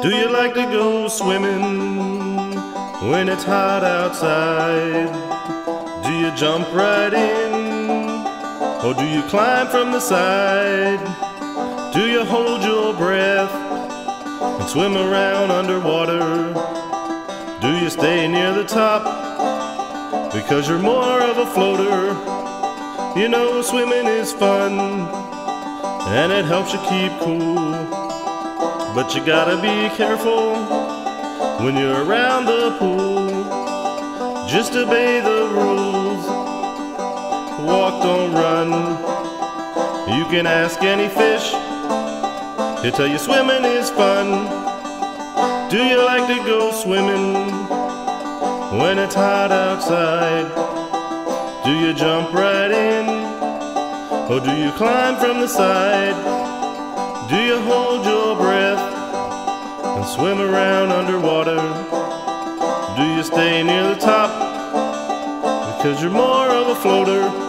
Do you like to go swimming when it's hot outside? Do you jump right in, or do you climb from the side? Do you hold your breath and swim around underwater? Do you stay near the top because you're more of a floater? You know swimming is fun and it helps you keep cool, but you gotta be careful when you're around the pool. Just obey the rules, walk, don't run. You can ask any fish, he'll tell you swimming is fun. Do you like to go swimming when it's hot outside? Do you jump right in, or do you climb from the side? Do you hold your breath and swim around underwater? Do you stay near the top because you're more of a floater?